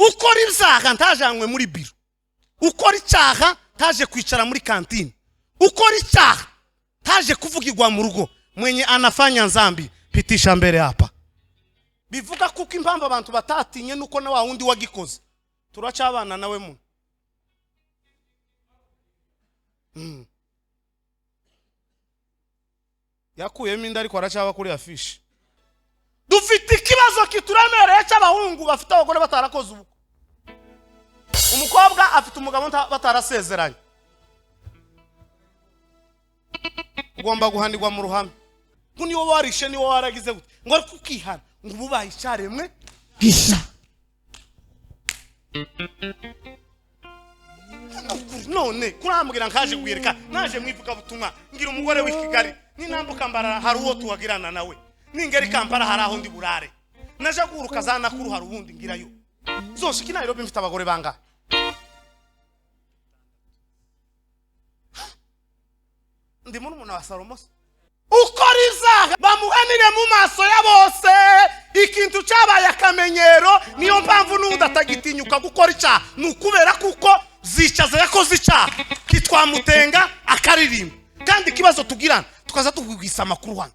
ukora ibyaha ntajanywe muri biro, ukora icyaha ntaje kwicara muri kantine, ukora icyaha ntaje kuvugirwa mu rugo, mwenye anafanya nzambi pitisha mbere hapa. Bivuga kuko impamvu abantu batatinye nuko na wa wundi wagikoze turacabana nawe mu yakuyemo inda ariko aracaba kuri afishi. Dufite ikibazo kituremereye cy'abahungu bafite abagore batarakoze ubukwe. Umukobwa afite umugabo batarasezeranye, ugomba guhanirwa mu ruhame. Niwo warishe niwo waragize gute ngo ari kukihana ngo bubaye icyaremwe gisa. None kurambwira nkaje kuyereka naje mwivuga butumwa ngira umugore w'Ikigali ninambuka mbarara hari uwo tuwagirana nawe ningeri Kampala hari aho ndi burare naje guruka zana kuru hari ubundi ngirayo zoshiki Nairobi mfite abagore banga. Ndi muri umuntu wa Salomo ukora izaha bamuhanire mu maso ya bose. Ikintu cyabaye akamenyero, niyo mpamvu n'udatagitinyuka gukora icyaha nukubera kuko zicaza yakoze icyaha kitwamutenga akaririmba. Kandi ikibazo tugirana tukaza tugwisa amakuru hano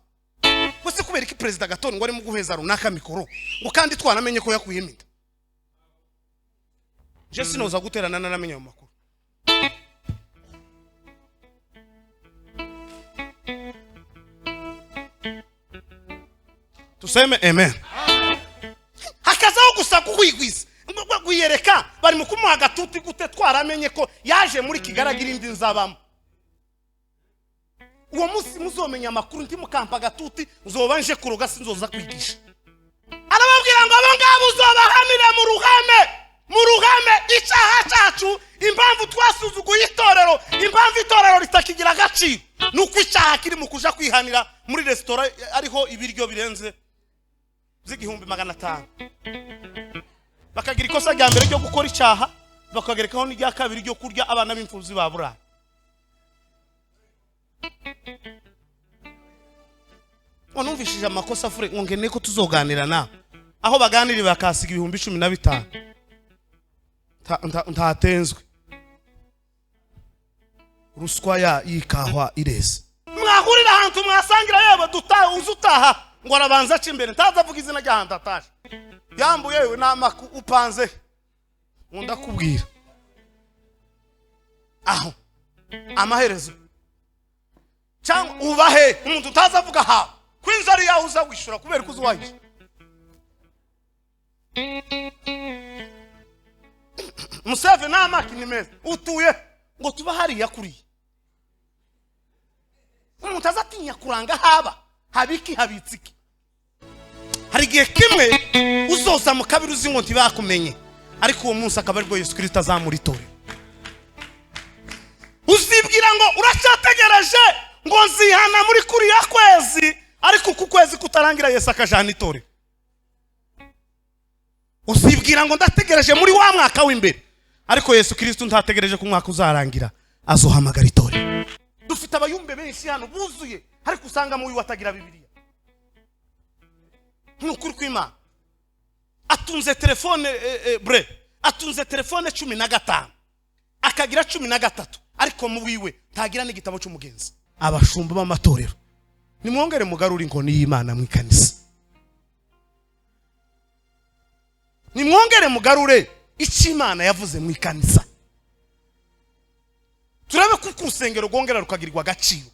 bose kubera iki Perezida Gatoni ngo ari mu guheza runaka mikoro ngo kandi twanamenye ko yakuyemita. Je sinoza guterana namenye mu makuru. Tuseme amen. Hakazaho gusa kukwigwiza gwiyereka bari mu kumuha gatuti gute twaramenye ko yaje muri Kigaragira indi nzabamo. Uwo munsi muzomenya amakuru ndi mukampa gatuti uzobanje kuroga sinzoza kwigisha. Arababwira ngo abo ngabo uzobahamira mu ruhame icyaha cyacu, impamvu twasuzuguye itorero, impamvu itorero ritakigira agaciro nuko icyaha kiri mu kuja kwihanira muri restaurant ariho ibiryo birenze z'igihumbi 500. Bakagira ikosa rya mbere ryo gukora icyaha, bakagerekaho n'irya kabiri ryo kurya abana b'imfuzi babura. Wanumvishije amakosa fure ngo ngene ko tuzoganira na aho baganiri bakasiga 15,000 ntatenzwe ruswa ya yikahwa irese. Mwahurira ahantu mwasangira yebo dutaha uzutaha ngo arabanza aca imbere ntazavuga izina ry'ahantu ataje yambu yewe namaku upanze nkunda kubwira aho amaherezo cyangwa ubahe umuntu utazavuga ha kwinzari yaho uza gwishura kubera kuzuwaje. Museve namaki nimeze utuye ngo tuba hari yakuriye umuntu azatinya kuranga haba habiki habitsiki. Hari igihe kimwe uzoza mu kabiri uzi ngo ntibakumenye ariko uwo munsi akaba aribwo Yesu Kristo azamuritora. Uzibwira ngo uracyategereje ngo nzihana muri kuri ya kwezi ariko ku kwezi kutarangira Yesu akajana itore. Uzibwira ngo ndategereje muri wa mwaka w'imbere ariko Yesu Kristo ntategereje ku mwaka uzarangira azohamagara itore. Dufite abayumbe benshi hano buzuye ariko usanga mu watagira Bibiliya. Nukuri kw'Imana atunze telefone atunze telefone 15 akagira 13 ariko mu wiwe ntagira n'igitabo cy'umugenzi. Abashumba b'amatorero nimwongere mugarura inkoni y'Imana mu ikanisa, nimwongere mugarure icyo Imana yavuze mu ikanisa. Turabe kuko urusengero rwongera rukagirirwa agaciro.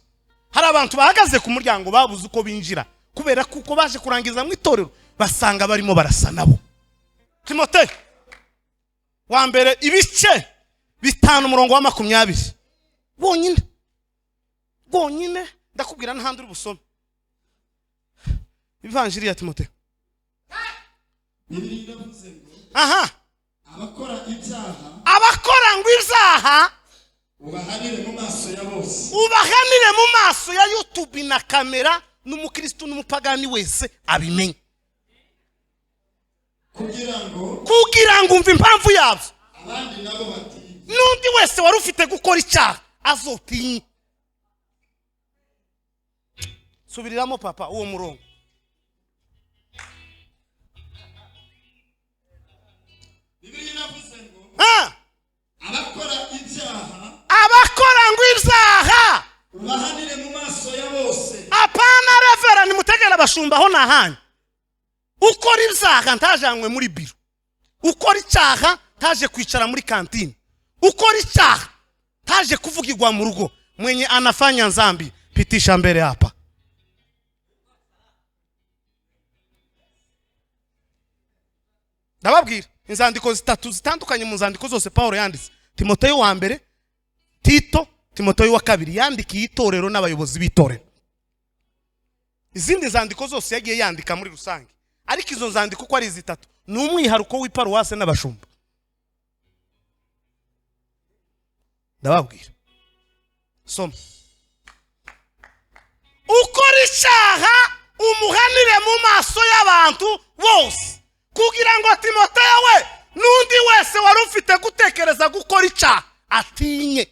Hari abantu bahagaze ku muryango babuze uko binjira kubera kuko baje kurangiza mu itorero basanga barimo barasa nabo. Timote wa mbere ibice 5:20 bonyine ndakubwira n'ahandi uri busome Evanjiri ya Timote. Aha abakora ngo ibyaha ubahanire mu maso ya YouTube na kamera n'umukristo n'umupagani wese abimenye kugira ngo umve impamvu yabyo abandi nabo bati n'undi wese wari ufite gukora icyaha azotinye. Subiriramo papa uwo murongo. Bibiliya abashumba ho nahanye ukora ibyaha ntajanywe muri biro ukora icyaha taje kwicara muri kantine ukora icyaha taje kuvugirwa mu rugo mwenye anafanya nzambi pitisha mbele hapa ndababwira inzandiko zitatu zitandukanye mu nzandiko zose Paulo yanditse Timoteyo wa mbere Tito Timoteyo wa kabiri yandikiye itorero n'abayobozi b'itorero izindi nzandiko zose yagiye yandika muri rusange ariko izo nzandiko ko ari zitatu ni umwiharuko w'iparuwase n'abashumba ndababwira soma ukora icyaha umuhanire mu maso y'abantu bose kugira ngo Timoteyo we n'undi wese wari ufite gutekereza gukora icyaha atinye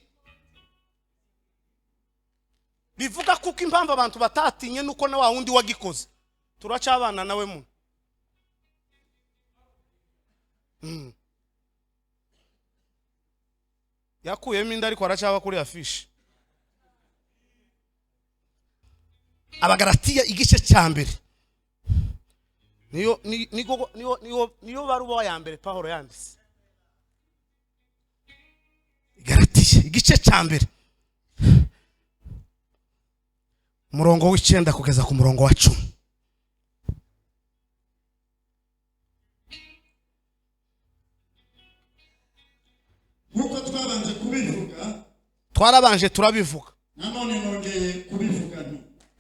bivuga kuko impamvu abantu batatinye nuko na wa wundi wagikoze turacabana nawe mu yakuyemo inda ariko aracaba kuri afishi Abagalatiya igice cya mbere niyo baruwa ya mbere Paulo yanditse Galatiya igice cya mbere murongo w'icenda kugeza ku murongo wa 10 Nkuko twabanje kubivuga twarabanje turabivuga nanone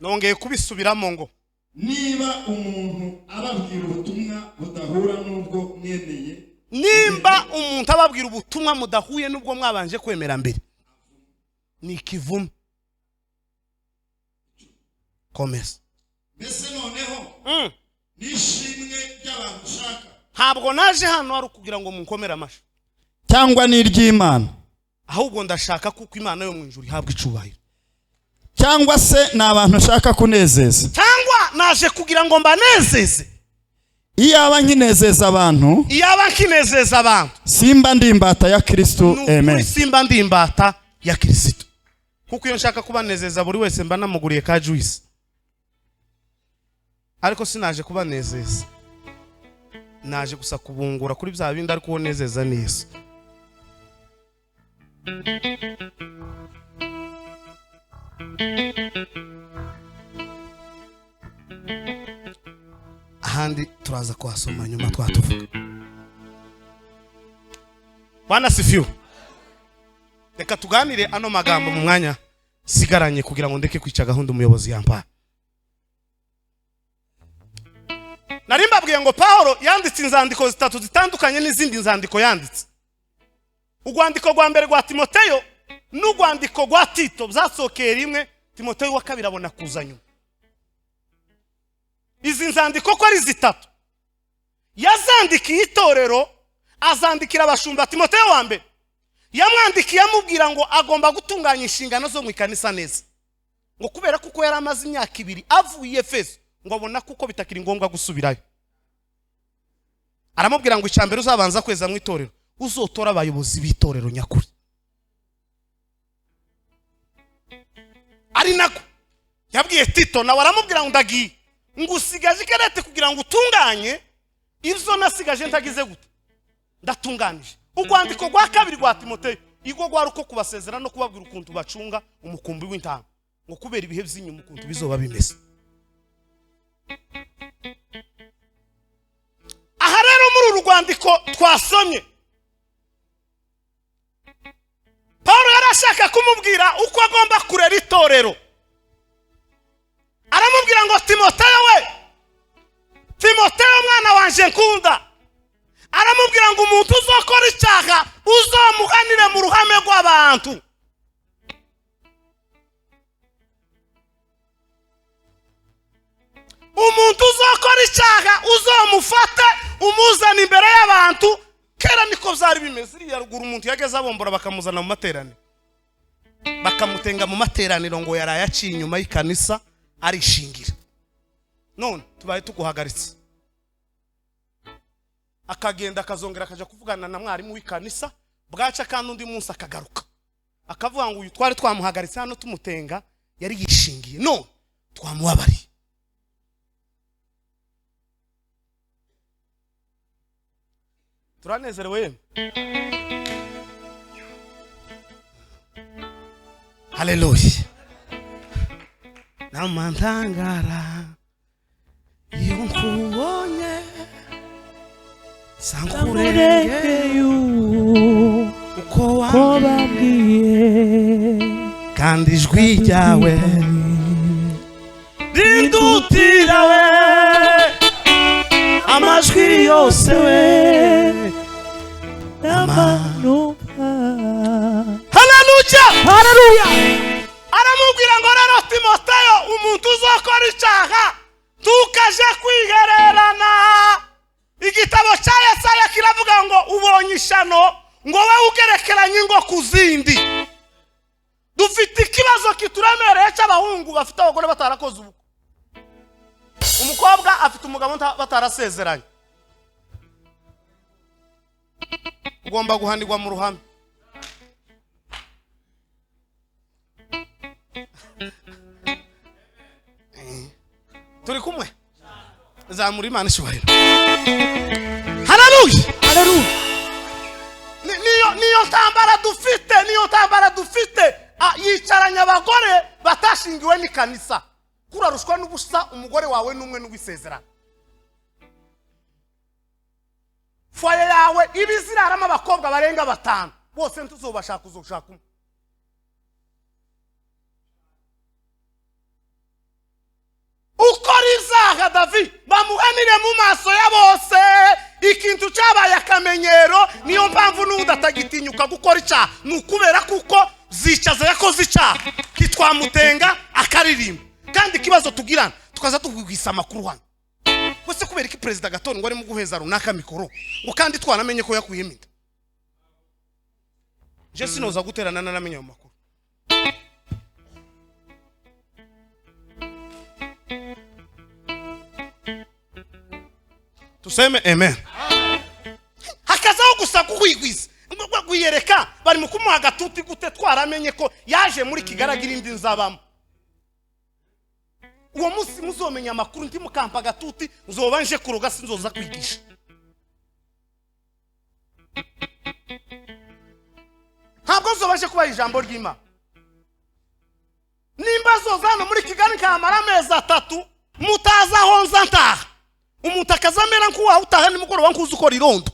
nongeye kubisubiramo ngo niba umuntu ababwira ubutumwa budahura n'ubwo mwemeye nimba umuntu ababwira ubutumwa mudahuye n'ubwo mwabanje kwemera mbere ni ikivume komeza mbese noneho nishimwe ry'abantu ushaka ntabwo naje hano ari kugira ngo munkomere amashi cyangwa n'iry'Imana ahubwo ndashaka kuko Imana yo mu ijuru ihabwa icubahiro cyangwa se n'abantu ushaka kunezeza cyangwa naje kugira ngo mbanezeze iyaba nkinezeza abantu simba ndimbata ya Kristo amen simba ndimbata ya Kristo kuko iyo nshaka kubanezeza buri wese mba namuguriye ka juice ariko sinaje kubanezeza naje gusa kubungura kuri bya bindi ariko wonezeza neza ahandi turaza kuhasoma nyuma twatuvuga Bwana sifiwe reka tuganire ano magambo mu mwanya sigaranye kugira ngo ndeke kwica gahunda umuyobozi yampa narimbabwiye ngo Paulo yanditse inzandiko zitatu zitandukanye n'izindi nzandiko yanditse urwandiko rwa mbere rwa Timoteyo n'urwandiko rwa Tito byasokeye rimwe Timoteyo wa kabiri abona kuzanyo izi nzandiko ko ari zitatu yazandikiye itorero azandikira abashumba Timoteyo wa mbere yamwandikiye amubwira ngo agomba gutunganya inshingano zo mu ikanisa neza ngo kubera kuko yari amaze imyaka 2 avuye Efeso ngo abona kuko bitakiri ngombwa gusubirayo aramubwira ngo icyambere uzabanza kweza mu itorero uzotora abayobozi b'itorero nyakuri ari nako yabwiye Tito na waramubwira ngo ndagiye ngo usigaje ikarete kugira ngo utunganye ivyo nasigaje ntagize gute ndatunganije urwandiko rwa kabiri rwa Timoteyo igo rwari uko kubasezera no kubabwira ukuntu bacunga umukumbi w'intama ngo kubera ibihe by'inyuma ukuntu bizoba bimeze aha rero muri uru rwandiko twasomye Paulo yarashaka kumubwira uko agomba kurera itorero aramubwira ngo Timoteyo we Timoteyo mwana wanje nkunda aramubwira ngo umuntu uzokora icyaha uzomuhanire mu ruhame rw'abantu umuntu uzokora icyaha uzomufate umuzana imbere y'abantu kera niko byari bimeze iriya ruguru umuntu yageze abombora bakamuzana mu materaniro bakamutenga mu materaniro ngo yaraye aciye inyuma y'ikanisa arishingira none tubaye tuguhagaritse akagenda akazongera akaja kuvugana na mwarimu w'ikanisa bwaca kandi undi munsi akagaruka akavuga ngo uyu twari twamuhagaritse hano tumutenga yari yishingiye no twamuwabari turanezerewe. Haleluya. Namantangara iyo nkubonye sankurengeye uko wababwiye kandi ijwi ryawe rindutira we amajwi yose we n'amanuka. Haleluya, haleluya. Aramubwira ngo rero Timoteyo, umuntu uzokora icyaha ntukaje kwihererana. Igitabo cya Yesaya kiravuga ngo ubonye ishano ngo we ugerekeranye ingo ku zindi. Dufite ikibazo kituremereye cy'abahungu bafite abagore batarakoze ubukwe. Umukobwa afite umugabo batarasezeranye. Ugomba guhanirwa mu ruhame. Turi kumwe zamura Imana ishubahiro. Haleluya, haleluya. Niyo tambara dufite yicaranye abagore batashingiwe n'ikanisa. Kurarushwa n'ubusa umugore wawe n'umwe n'ubisezerana. Foye yawe ibiziraramo abakobwa barenga 5 bose ntuzobashaka uzoshaka umwe. Ukora izaha David bamuhanire mu maso ya bose, ikintu cyabaye akamenyero. Niyo mpamvu n'udatagitinyuka gukora icyaha, nukubera kuko zicaza yakoze icyaha kitwamutenga akaririmba. Kandi kibazo tugirana tukaza tugwisa amakuru hano wese kubera iki Perezida Gaton ngo ari mu guheza runaka mikoro ngo kandi twanamenye ko yakuyimita. Je sinoza guterana nanamenye mu makuru. Tuseme amen. Hakazaho gusa kukwigwiza ngo gwiyereka bari mu kumuha gatuti gute twaramenye ko yaje muri Kigaragira indi nzabamo. Uwo musi muzomenya amakuru ndi mukampa gatuti uzobanje kuruga sinzoza kwigisha. Ntabwo uzobanje kuba ijambo ry'Imana. Nimba zozana muri Kigali kamara amezi 3 mutaza honza ntaha. Umuntu akazamera nkuwa utaha nimugoro wankuza ukora irondo.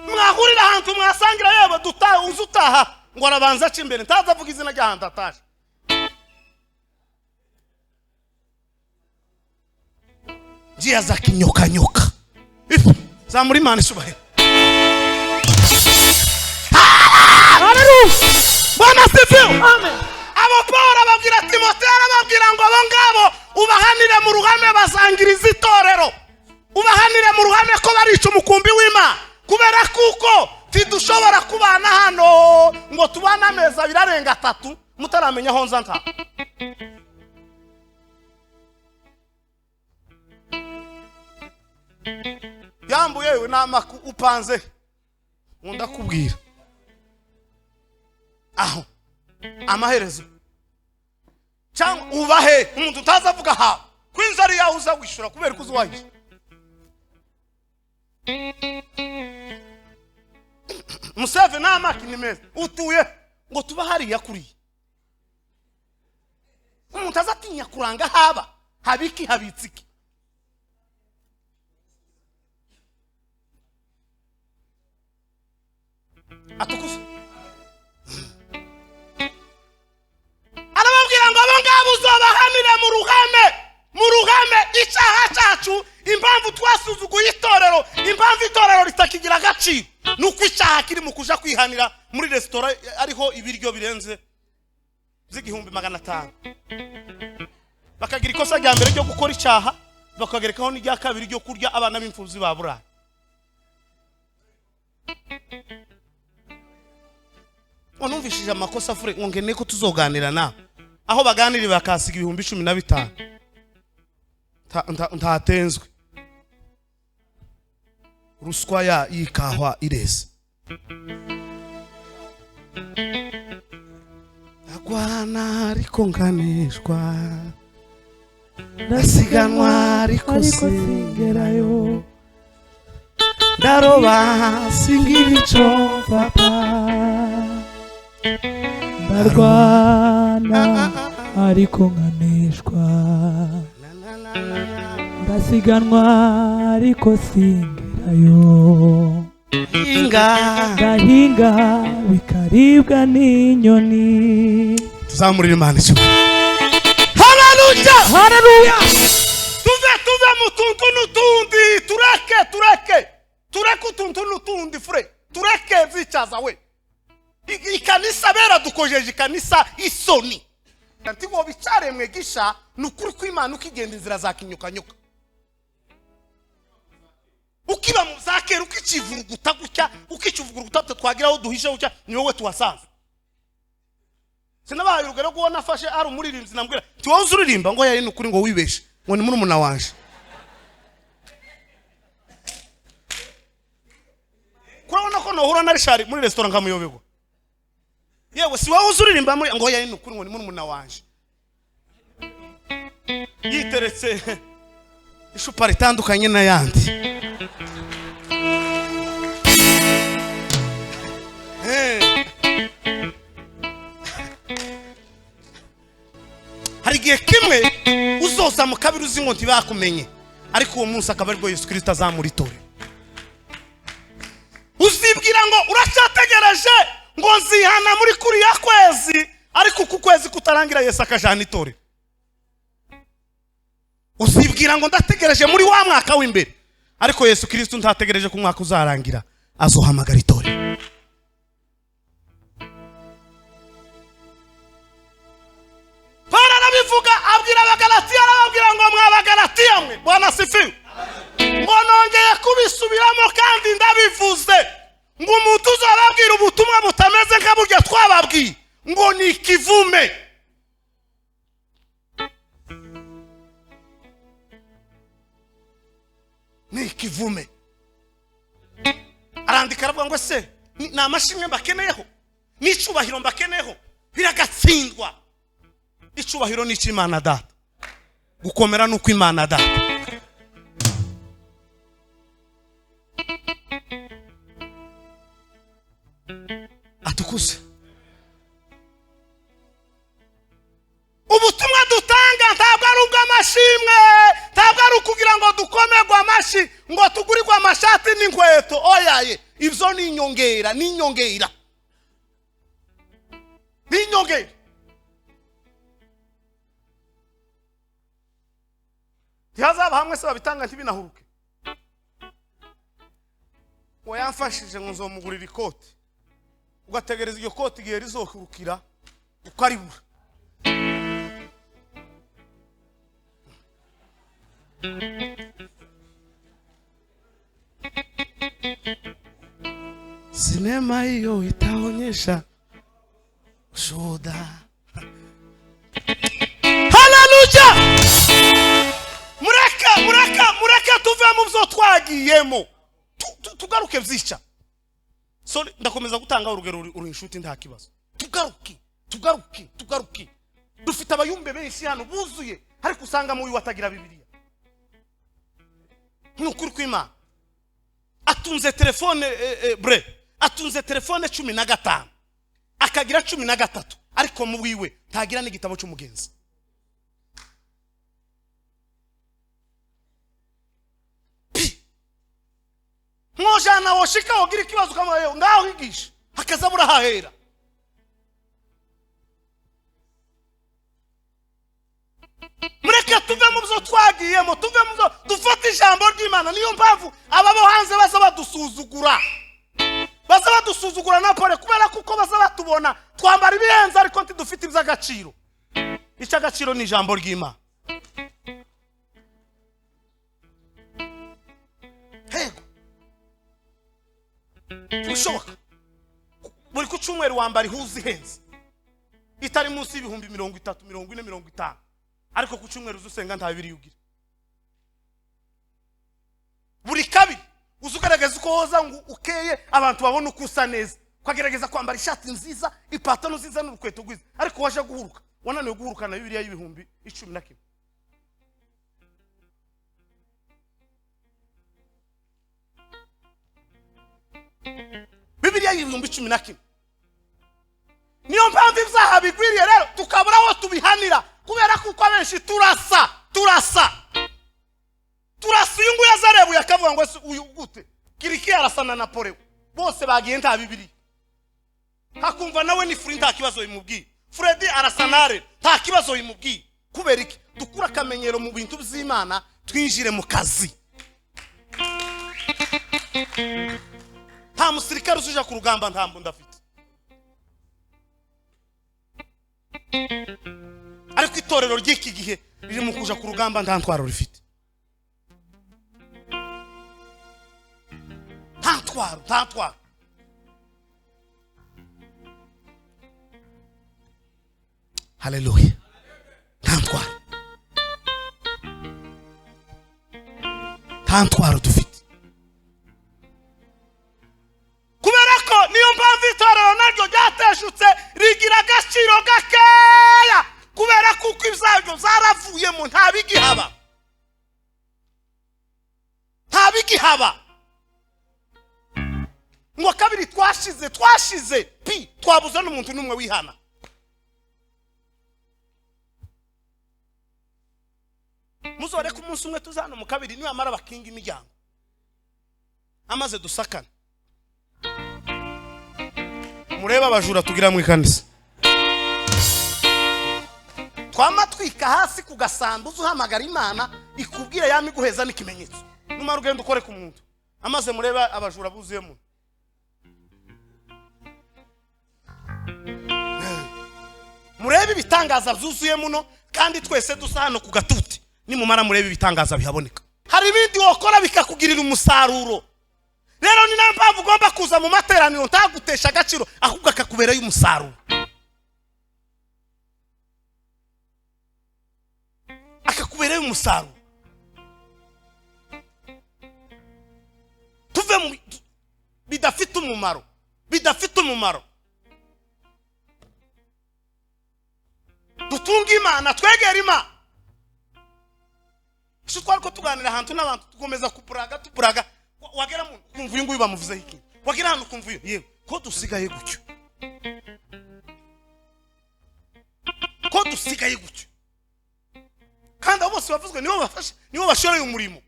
Mwahurira ahantu mwasangira yebo dutaha uzutaha ngo arabanza cimbere ntaza avuga izina ry'ahantu ataje. Njia za kinyoka nyoka. Zamuri Imana ishubahiro. Haleluya. Bwana sifiwe. Amen. Abo Paulo ababwira Timoteyo arababwira ngo abo ngabo ubahanire mu ruhame bazangiriza itorero. Ubahanire mu ruhame ko barica umukumbi w'Imana. Kubera kuko tidushobora kubana hano ngo tubana ameza birarenga 3 mutaramenya honza nta. Yambu yewe namaku upanze nkunda kubwira aho amaherezo cyangwa ubahe umuntu utazavuga ha kwinzari yawe uza wishura kubera ko uzuwahisha. Museve namaki nimeze utuye ngo tuba hari yakuriye. Umuntu azatinya kuranga haba habiki habitsiki. Atukuze arababwira ngo abo ngabo uzobahanire mu ruhame icyaha cyacu. Impamvu twasuzuguye itorero, impamvu itorero ritakigira agaciro nuko icyaha kiri mu kuja kwihanira muri restaurant ariho ibiryo birenze z'igihumbi 500. Bakagira ikosa rya mbere ryo gukora icyaha bakagerekaho n'irya kabiri ryo kurya abana b'imfuzi ba Burayi. Onumvishije amakosa fure ngene ko tuzoganira na aho baganiri bakasiga 15,000 ntatenzwe ruswa ya ikahwa irese agwana ariko nganishwa ndasiganwa ariko singerayo, ndaroba singira ico mfata, ndarwana ariko nkaneshwa, ndasiganwa ariko singerayo, ndahinga bikaribwa n'inyoni. tuzamurira Imana icyo. Haleluya. tuve mu tuntu n'utundi, tureke utuntu n'utundi fure, tureke vyicaza we. Ikanisa bera dukojeje ikanisa isoni. Kanti ngo bicare mwegisha nukuri kw'Imana ukigenda inzira za kinyukanyuka. Ukiba mu zakera ukikivuruguta gutya, ukikivuruguta twagiraho duhishe gutya, ni wowe tuwasanze. Sinabaye urugero ko nafashe ari umuririmbyi nambwira ti wowe uzuririmba ngo yari nukuri ngo wibeshe ngo ni murumuna wanje. Kurabona ko nohura na Richard muri restaurant nkamuyobego. Yewe si wowe uzuririmba ngo yari nukuri ngo ni murumuna wanje. Yiteretse ishupa ritandukanye na yandi. Hari igihe kimwe uzoza mu kabiri uzi ngo ntibakumenye, ariko uwo munsi akaba aribwo Yesu Kristo azamuritore. Uzibwira ngo uracyategereje ngo nzihana muri kuriya kwezi, ariko uku kwezi kutarangira Yesu akajana itore. Uzibwira ngo ndategereje muri wa mwaka w'imbere, ariko Yesu Kristo ntategereje ku mwaka uzarangira azohamagara itore. Bivuga abwira abagalatiya, arababwira ngo mwabagalatiya mwe, Bwana sifiwe, ngo nongeye kubisubiramo kandi ndabivuze ngo umuntu uzababwira ubutumwa butameze nk'aburyo twababwiye ngo ni ikivume. Ni ikivume. Arandika aravuga ngo se ni amashimwe mbakeneyeho, ni icubahiro mbakeneyeho, biragatsindwa. Icubahiro ni Imana Data, gukomera nuko Imana Data. Atukuze. Ubutumwa dutanga ntabwo ari ubw'amashimwe, ntabwo ari ukugira ngo dukomerwe amashi, ngo tugurirwe amashati n'inkweto. Oyaye, ibyo ni inyongera, ni inyongera. Ni inyongera. Ntihazaba hamwe se babitanga ntibinahuruke. Uwo yamfashije ngo nzomugurira ikoti, ugategereza iyo koti igihe rizohurukira ukaribura. Sinema hiyo itaonyesha ushuhuda. Haleluya! Mureka tuve mu byo twagiyemo, tugaruke vyica. So ndakomeza gutanga urugero uri inshuti nta kibazo. Tugaruke. Dufite abayumbe benshi hano buzuye, ariko usanga mu watagira Bibiliya. Nukuri kw'Imana. Atunze telefone atunze telefone 15, akagira 13, ariko mu wiwe ntagira n'igitabo cy'umugenzi. Mwojana woshika wogira ikibazo kamwe ngaho higisha akazabura hahera. Mureke tuve mu byo twagiyemo, tuve mu byo dufata ijambo ry'Imana. Niyo mpamvu ababo hanze baza badusuzugura na pole, kubera kuko baza batubona twambara ibihenze ariko ntidufite iby'agaciro. Icy'agaciro ni ijambo ry'Imana. Hego bishoboka buri ku cyumweru wambara ihuzi henze itari munsi y'ibihumbi 30, 40, 50, ariko ku cyumweru uzusenga nta Bibiliya ugira. Buri kabiri uzugaragaza uko woza ngo ukeye abantu babone uko usa neza, kwagerageza kwambara ishati nziza, ipatano nziza n'urukweto rwiza, ariko waje guhuruka wananiwe guhuruka na Bibiliya y'ibihumbi 11. ibihumbi 11. Niyo mpamvu ibyaha bigwiriye rero tukabura aho tubihanira kubera kuko abenshi turasa uyu nguyu azarebuye akavuga ngo uyu gute kiriki arasana na Pole bose bagiye nta bibiri hakumva nawe ni free nta kibazo bimubwiye Freddy arasanare nta kibazo bimubwiye kubera iki dukura akamenyero mu bintu by'Imana twinjire mu kazi. Nta musirikare usuja ku rugamba nta mbunda afite, ariko itorero ry'iki gihe riri mu kuja ku rugamba nta ntwaro rifite. Nta ntwaro. Haleluya. Nta ntwaro dufite. Kubera ko niyo mpamvu itorero naryo ryateshutse rigira agaciro gakeya kubera kuko ibyago zaravuyemo nta bigihaba. Ngo kabiri twashize twabuze n'umuntu n'umwe wihana. Muzore ku munsi umwe tuzana mu kabiri niyo amara bakinga imiryango amaze dusakana. Mureba abajura tugira mu ikanisa twamatwika hasi ku gasambu uhamagara Imana ikubwire yamiguheza n'ikimenyetso numara ugenda ukore ku muntu amaze. Mureba abajura buzuyemo, murebe ibitangaza byuzuye muno kandi twese dusa hano ku gatuti. Nimumara murebe ibitangaza bihaboneka. Hari ibindi wakora bikakugirira umusaruro. Rero ni nampamvu ugomba kuza mu materaniro ntagutesha agaciro ahubwo akakubereye umusaruro. Akakubereye umusaruro. Tuve mu bidafite umumaro. Dutunga Imana, twegera Imana. Sho twariko tuganira ahantu n'abantu tugomeza tupuraga wagera mu kumva uyu nguyu bamuvuze iki wagira hano kumva uyu yewe ko dusigaye gutyo kandi abo bose bavuzwe nibo bashoreye umurimo.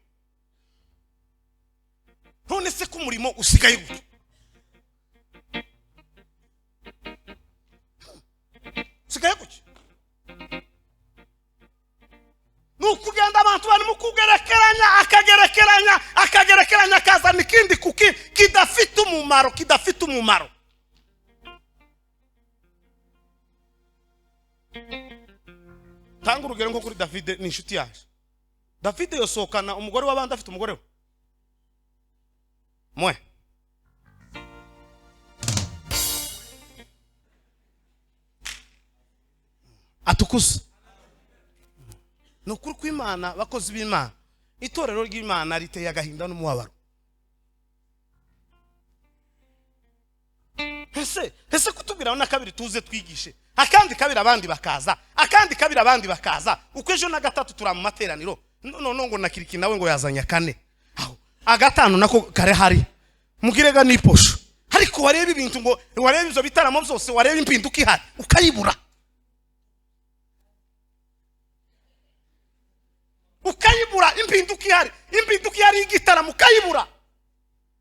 None se ko umurimo usigaye gutyo nukugenda abantu bari mu akagerekeranya akazana ikindi kuki kidafite umumaro. Tanga urugero nko kuri David ni inshuti yaje. David yosokana umugore w'abandi afite umugore we mwe atukuza. Nukuri kw'Imana bakozi b'Imana itorero ry'Imana riteye agahinda n'umubabaro. Ese kutubwira na kabiri tuze twigishe akandi kabiri abandi bakaza uko ejo na gatatu tura mu materaniro none ngo nakiriki nawe ngo yazanya kane aho agatano nako kare hari mugirega niposho ariko wareba ibintu ngo wareba izo bitaramo byose wareba impinduka ihari ukayibura impinduka ihari igitaramo ukayibura.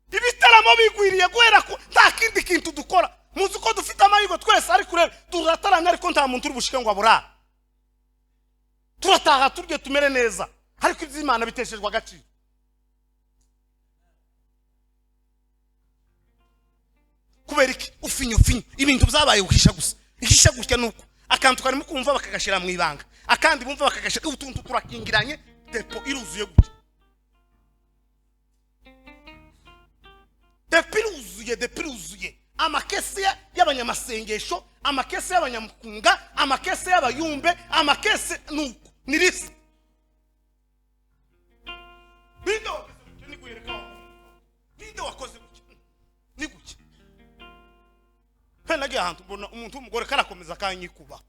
Ibitaramo bigwiriye guhera ko nta kindi kintu dukora. Muzi ko dufite amayigo twese ariko rero turataranya ariko nta muntu uri bushike ngo abura. Turataha turye tumere neza ariko iby'Imana biteshejwe agaciro. Kubera iki ufinyo ibintu byabaye uhisha gusa. Ihisha gutya nuko akantu karimo kumva bakagashira mu ibanga akandi bumva bakagashira utuntu turakingiranye depo iruzuye gutya. Depiruzuye amakesi y'abanyamasengesho, amakesi y'abanyamukunga, amakesi y'abayumbe, amakesi nuko nirisi. Ninde wakoze ni guki pena giye ahantu mbona umuntu w'umugore karakomeza kanyikuba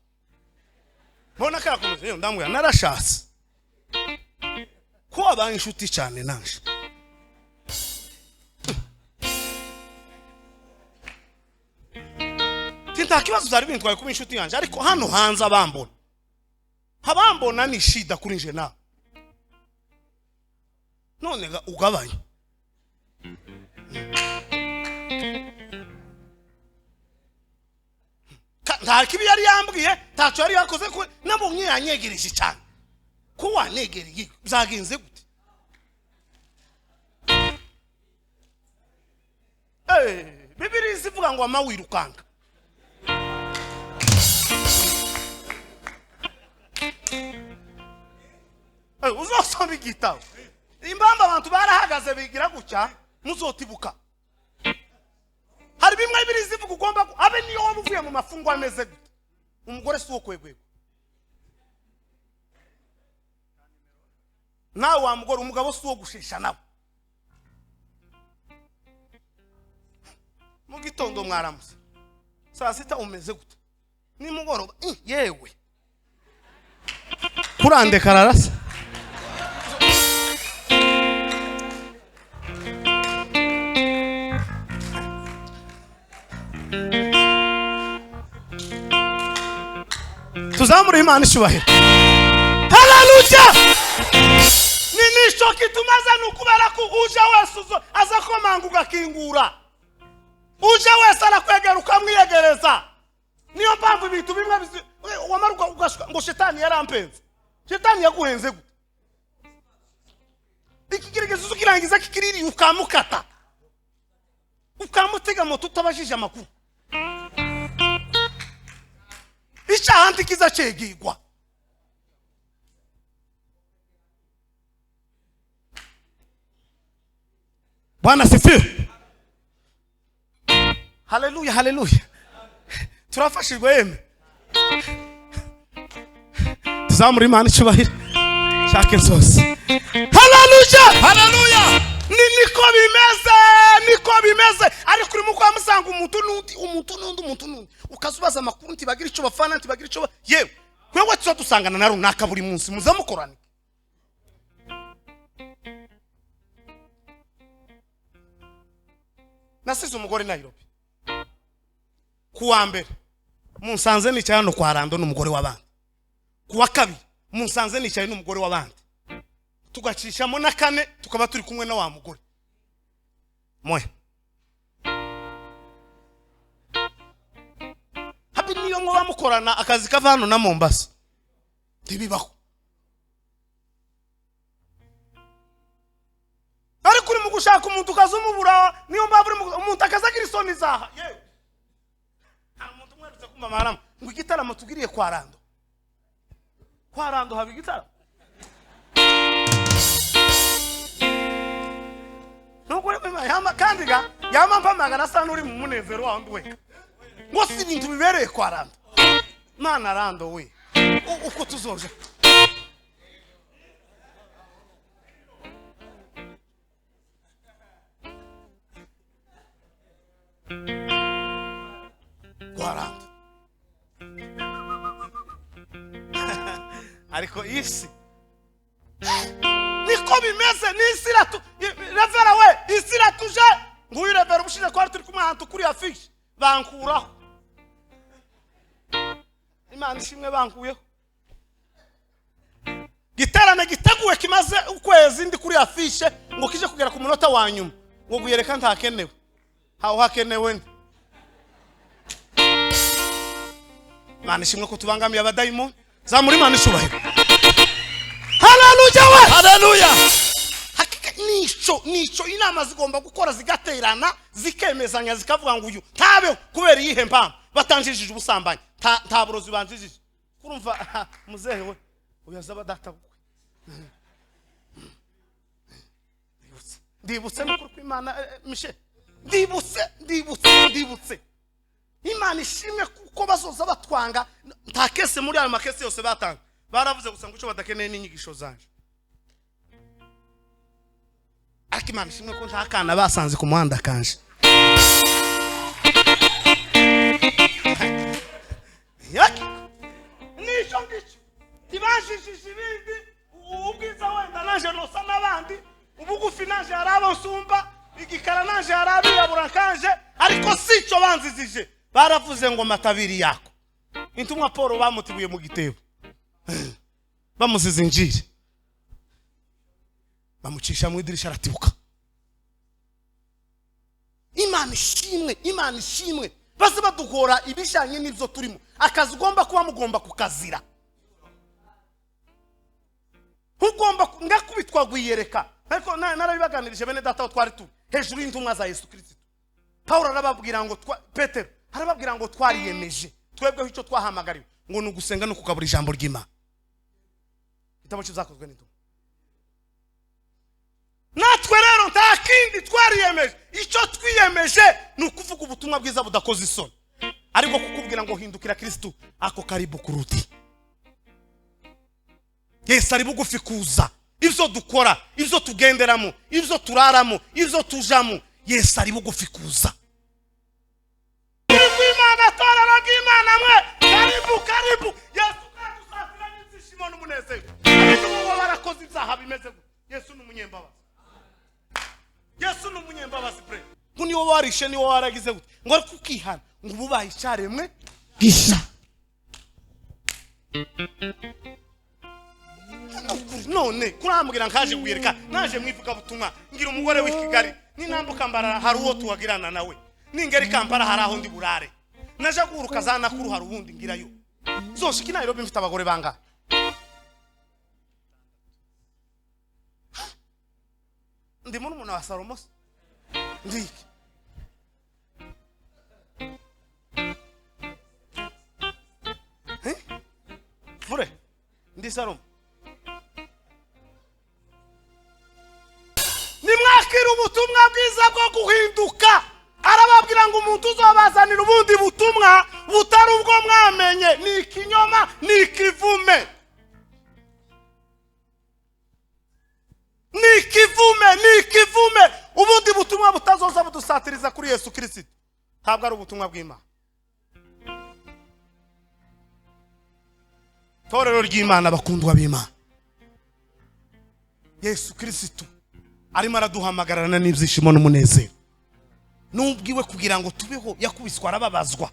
mbona karakomeza yo ndamwe narashatse ko abanye inshuti cyane nanje nta kibazo byari bintwaye kuba inshuti yanjye, ariko hano hanze abambona ni shida kuri nje nawe. None ugabanye nta kibi yari yambwiye, ntacyo yari yakoze ko nabonye yanyegereje cyane. Ko wanegereye byagenze gute? Bibiliya ivuga ngo amawirukanga. Uzosoma igitabo. Imbamba abantu barahagaze bigira gutya muzotibuka. Hari bimwe Bibiliya ivuga ugomba abe niyo wabuvuye mu mafungo ameze gute. Umugore si wo kwegwego. Nawe wa mugore umugabo si wo gushisha nabo. Mu gitondo mwaramutse, saa sita umeze gute? Nimugoroba yewe kurandeka ararasa. Tuzamure Imana ishubahiro. Haleluya. Nisho kitumaze nukubera ko uje wese aza komanga ugakingura. Uje wese arakwegera ukamwiyegereza. Niyo mpamvu ibintu bimwe wamaruka ugashuka ngo shetani yarampenze. Shetani yaguhenze gute? Ikigeragezo ukirangiza kikiriri ukamukata. Ukamutega moto utabajije amakuru. Icyahanti kiza cegigwa. Bwana sifiwe. Haleluya, haleluya. Turafashirwe yeme. Tuzamure Imana icyubahiro. Shake zose. Haleluya, haleluya. Niko bimeze. Ariko uri mukwa musanga umuntu nundi. Ukazubaza amakuru ntibagira icyo bafana, ntibagira icyo yewe. Kwewe tuzo dusangana na runaka buri munsi muzamukorane. Nasize umugore Nairobi. Kuwa mbere munsanze nicaye no kwa Rando n'umugore w'abandi. Kuwa kabiri munsanze nicaye n'umugore w'abandi. Tugacishamo na kane tukaba turi kumwe na wa mugore. Moya. Habi niyo ngo bamukorana akazi kava hano na Mombasa. Tibibaho. Ari kuri mu gushaka umuntu kazumubura niyo mbaburi umuntu akazagira isoni zaha. Yewe. Nta muntu mwerutse kumva marama ngo igitaramo tugiriye kwa Rando. Kwa Rando haba igitaramo. Nuko yama kandiga yama mpamagana sana uri mu munezero wandu we. Ngo si ibintu bibereye kwa Rando. Mana Rando we. Uko tuzoje. Kwa Rando. Ariko isi niko bimeze n'isira tu revera we isira tuje nguyu revera ubushije kwari turi kumwe ahantu kuri afishi bankuraho. Imana ishimwe bankuyeho. Giterane giteguwe kimaze ukwezi ndi kuri afishe ngo kije kugera ku munota wa nyuma ngo guyereka ntakenewe. Hawo hakenewe ndi. Imana ishimwe ko tubangamiye abadayimoni. Zamuri Imana ishubahiro. Haleluya we. Haleluya. Hakika nico inama zigomba gukora zigaterana zikemezanya zikavuga ngo uyu tabe kubera yihe mpamvu batanjijije ubusambanyi nta burozi banjijije. Kurumva muzehe we uyazaba data bukwe. Ndibutse n'ukuri kw'Imana Michel. Ndibutse. Imana ishimwe kuko bazoza batwanga nta kese muri ayo makese yose batanga. Baravuze gusa ngo icyo badakeneye n'inyigisho zanje. Ariko Imana ishimwe ko nta kana basanze ku muhanda kanje. Yaki nico ngico tibashishije ibindi ubwiza wenda naje nosa n'abandi ubugufi naje harabo nsumba igikara naje harabi yabura kanje ariko sico banzizije baravuze ngo matabiri yako intumwa Paul bamutibuye mu gitebo bamuziza injiri bamucisha mu idirisha aratibuka. Imana ishimwe base badukora ibishanye n'ibyo turimo akazi ugomba kuba mugomba kukazira ugomba ngakubitwa gwiyereka ariko narabibaganirije bene data twari tu hejuru y'intumwa za Yesu Kristo. Paul arababwira ngo Petero arababwira ngo twariyemeje twebwe icyo twahamagariwe ngo nugusenga no kukabura ijambo ry'Imana. Itabo cy'Ibyakozwe n'intumwa. Natwe rero nta kindi twariyemeje icyo twiyemeje ni ukuvuga ubutumwa bwiza budakoze isoni ariko kukubwira ngo hindukira Kristo ako karibu kuruti. Yesu ari bugufi kuza ibyo dukora ibyo tugenderamo ibyo turaramo ibyo tujamo Yesu ari bugufi kuza. Imana toraraga Imana mwe karibu Yesu kadusatira n'izishimo n'umunezero n'uwo barakoze ibyaha bimeze Yesu n'umunyembabazi. Yesu n'umunyembabazi bre ngo niwo warishe niwo waragize gute ngo ari kukihana ngo ububaye icyaremwe gisha none kurambwira nkaje gwireka naje mwivuga butumwa ngira umugore w'Ikigali ninambuka mbarara hari uwo tuwagirana nawe ningeri Kampala hari aho ndi burare naje guruka zana kuru hari ubundi ngirayo zoshiki Nairobi mfite abagore banga ndi muri umuntu wa Salomo ndiki fure ndi Salomo nimwakira ubutumwa bwiza bwo guhinduka arababwira ngo umuntu uzobazanira ubundi butumwa butari ubwo mwamenye ni ikinyoma ni ikivume ubundi butumwa butazoza budusatiriza kuri Yesu Kristo ntabwo ari ubutumwa bw'Imana. Torero ry'Imana bakundwa b'Imana Yesu Kristo arimo araduhamagarana n'ibyishimo n'umunezero nubwiwe kugira ngo tubeho yakubiswa arababazwa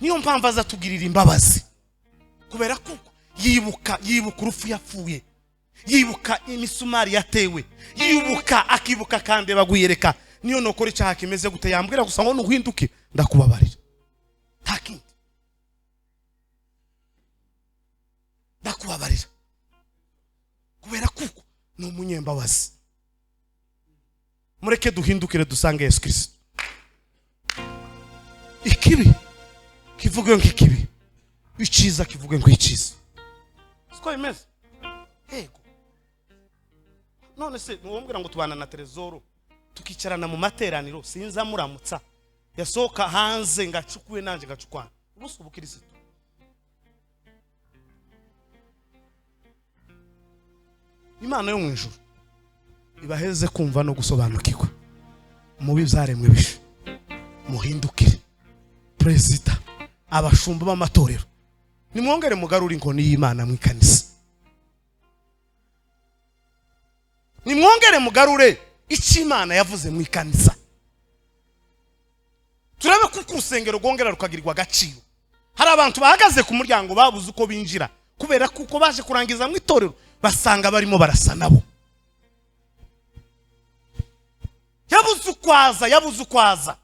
niyo mpamvu azatugirira imbabazi kubera kuko yibuka urupfu yapfuye yibuka imisumari yatewe yibuka akibuka kandi baguyereka niyo nokora icyaha kimeze gute yambwira gusa ngo nuhinduke ndakubabarira takindi ndakubabarira kubera kuko ni umunyembabazi. Mureke duhindukire dusange Yesu Kristo. Ikibi kivuge nk'ikibi iciza kivuge nk'iciza siko imeze yego. None se nuwombwira ngo tubana na Trezoro tukicarana mu materaniro sinza muramutsa yasoka hanze ngacukuwe nanje ngacukwana ubuso ubukristo Imana yo mwijuru ibaheze kumva no gusobanukirwa mubi byaremwe bishe muhindukire Perezida abashumba b'amatorero nimwongere mugarura inkoni y'Imana mu ikanisa nimwongere mugarure icyo Imana yavuze mu ikanisa turabe kuko urusengero rwongera rukagirirwa agaciro. Hari abantu bahagaze ku muryango babuze uko binjira kubera kuko baje kurangiza mu itorero basanga barimo barasa nabo yabuze ukwaza.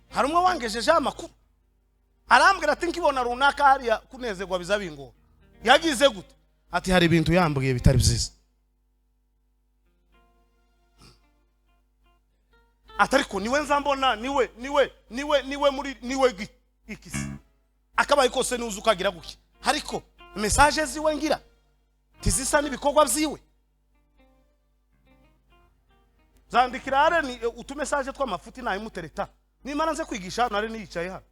Hari umwe wangejeje amakuru arambwira ati nkibona runaka hariya kunezerwa bizabingo yagize gute ati hari ibintu yambwiye bitari byiza atariko niwe nzambona niwe muri niwe ikisi akabaye kose nuzu ukagira guki ariko message ziwe ngira tizisa n'ibikorwa byiwe zandikira are ni utumessage tw'amafuti nayo mutereta nimara nze kwigisha nari niyicaye hano